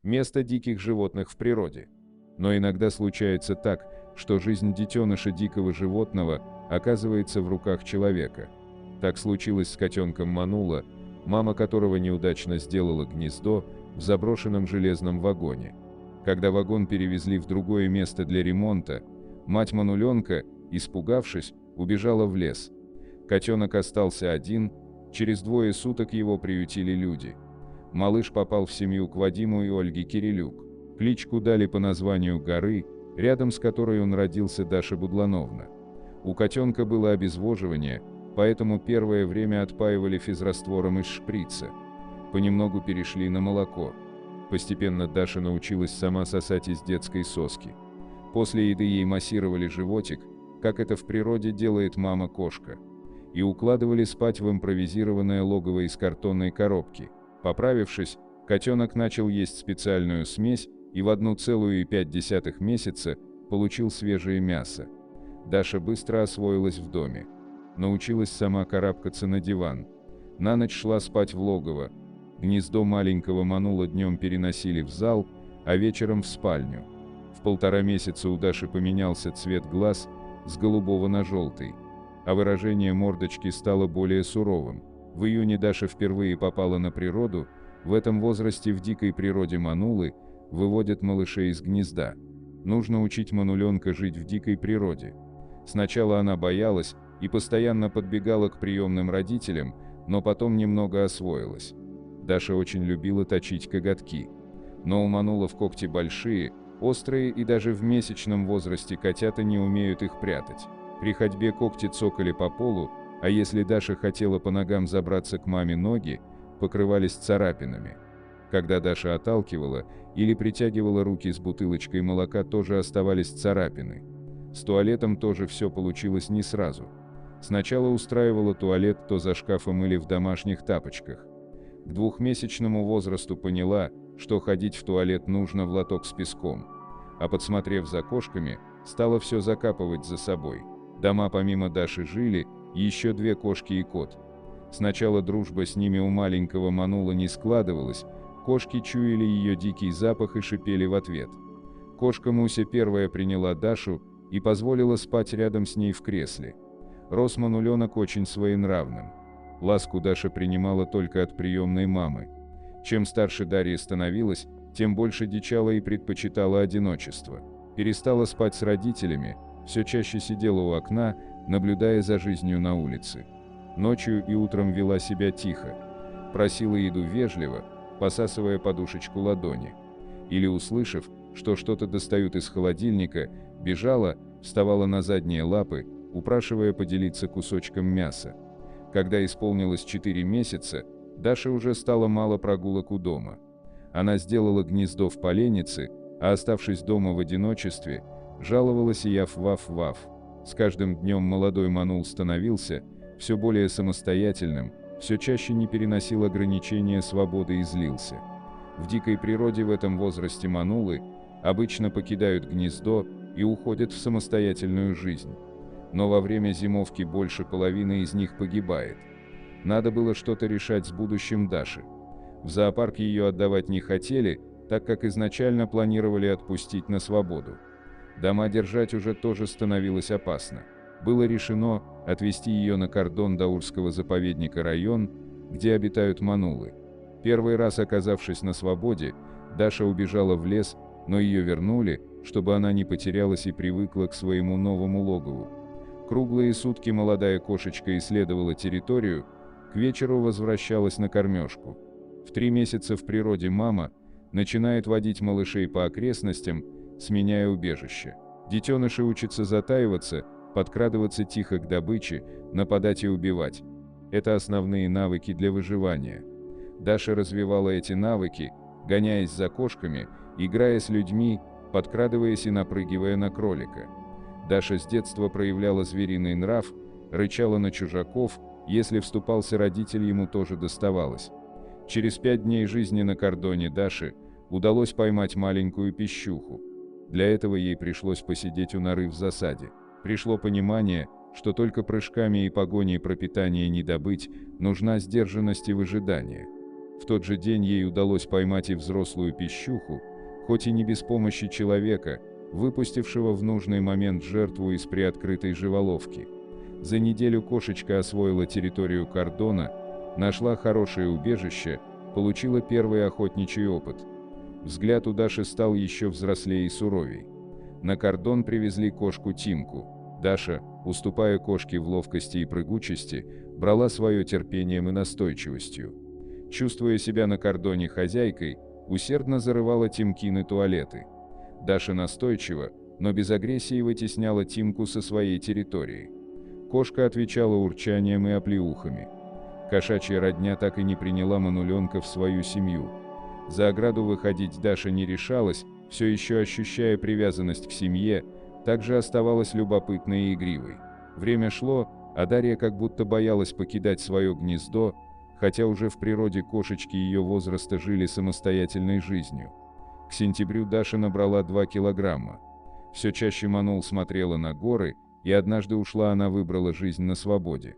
место диких животных в природе. Но иногда случается так, что жизнь детеныша дикого животного оказывается в руках человека. Так случилось с котенком Манула, мама которого неудачно сделала гнездо в заброшенном железном вагоне. Когда вагон перевезли в другое место для ремонта, мать Мануленка, испугавшись, убежала в лес. Котенок остался один, через 2 суток его приютили люди. Малыш попал в семью к Вадиму и Ольге Кирилюк. Кличку дали по названию горы, рядом с которой он родился, Даша Будлановна. У котенка было обезвоживание, поэтому первое время отпаивали физраствором из шприца. Понемногу перешли на молоко. Постепенно Даша научилась сама сосать из детской соски. После еды ей массировали животик, как это в природе делает мама-кошка, и укладывали спать в импровизированное логово из картонной коробки. Поправившись, котенок начал есть специальную смесь и в 1,5 месяца получил свежее мясо. Даша быстро освоилась в доме. Научилась сама карабкаться на диван. На ночь шла спать в логово. Гнездо маленького Манула днем переносили в зал, а вечером в спальню. В 1,5 месяца у Даши поменялся цвет глаз с голубого на желтый, а выражение мордочки стало более суровым. В июне Даша впервые попала на природу. В этом возрасте в дикой природе Манулы выводят малышей из гнезда. Нужно учить Мануленка жить в дикой природе. Сначала она боялась и постоянно подбегала к приемным родителям, но потом немного освоилась. Даша очень любила точить коготки. Но у Манулов когти большие, острые, и даже в месячном возрасте котята не умеют их прятать. При ходьбе когти цокали по полу, а если Даша хотела по ногам забраться к маме, ноги покрывались царапинами. Когда Даша отталкивала или притягивала руки с бутылочкой молока, тоже оставались царапины. С туалетом тоже все получилось не сразу. Сначала устраивала туалет то за шкафом или в домашних тапочках. К 2-месячному возрасту поняла, что ходить в туалет нужно в лоток с песком. А подсмотрев за кошками, стала все закапывать за собой. Дома помимо Даши жили еще 2 кошки и кот. Сначала дружба с ними у маленького Манула не складывалась, кошки чуяли ее дикий запах и шипели в ответ. Кошка Муся первая приняла Дашу и позволила спать рядом с ней в кресле. Рос Мануленок очень своенравным. Ласку Даша принимала только от приемной мамы. Чем старше Дарья становилась, тем больше дичала и предпочитала одиночество. Перестала спать с родителями, все чаще сидела у окна, наблюдая за жизнью на улице. Ночью и утром вела себя тихо. Просила еду вежливо, посасывая подушечку ладони. Или, услышав, что что-то достают из холодильника, бежала, вставала на задние лапы, упрашивая поделиться кусочком мяса. Когда исполнилось 4 месяца, Даше уже стало мало прогулок у дома. Она сделала гнездо в поленнице, а оставшись дома в одиночестве, жаловалась и яв-ваф-ваф. С каждым днем молодой Манул становился все более самостоятельным, все чаще не переносил ограничения свободы и злился. В дикой природе в этом возрасте Манулы обычно покидают гнездо и уходят в самостоятельную жизнь. Но во время зимовки больше половины из них погибает. Надо было что-то решать с будущим Даши. В зоопарк ее отдавать не хотели, так как изначально планировали отпустить на свободу. Дома держать уже тоже становилось опасно. Было решено отвезти ее на кордон Даурского заповедника, район, где обитают Манулы. Первый раз оказавшись на свободе, Даша убежала в лес, но ее вернули, чтобы она не потерялась и привыкла к своему новому логову. Круглые сутки молодая кошечка исследовала территорию, к вечеру возвращалась на кормежку. В 3 месяца в природе мама начинает водить малышей по окрестностям, сменяя убежище. Детеныши учатся затаиваться, подкрадываться тихо к добыче, нападать и убивать. Это основные навыки для выживания. Даша развивала эти навыки, гоняясь за кошками, играя с людьми, подкрадываясь и напрыгивая на кролика. Даша с детства проявляла звериный нрав, рычала на чужаков, если вступался родитель, ему тоже доставалось. Через 5 дней жизни на кордоне Даши удалось поймать маленькую пищуху. Для этого ей пришлось посидеть у норы в засаде. Пришло понимание, что только прыжками и погоней пропитания не добыть, нужна сдержанность и выжидание. В тот же день ей удалось поймать и взрослую пищуху, хоть и не без помощи человека, выпустившего в нужный момент жертву из приоткрытой живоловки. За неделю кошечка освоила территорию кордона, нашла хорошее убежище, получила первый охотничий опыт. Взгляд у Даши стал еще взрослее и суровей. На кордон привезли кошку Тимку. Даша, уступая кошке в ловкости и прыгучести, брала свое терпением и настойчивостью. Чувствуя себя на кордоне хозяйкой, усердно зарывала Тимкины туалеты. Даша настойчиво, но без агрессии вытесняла Тимку со своей территории. Кошка отвечала урчанием и оплеухами. Кошачья родня так и не приняла мануленка в свою семью. За ограду выходить Даша не решалась, все еще ощущая привязанность к семье, также оставалась любопытной и игривой. Время шло, а Дарья как будто боялась покидать свое гнездо, хотя уже в природе кошечки ее возраста жили самостоятельной жизнью. К сентябрю Даша набрала 2 килограмма. Все чаще Манул смотрела на горы, и однажды ушла она выбрала жизнь на свободе.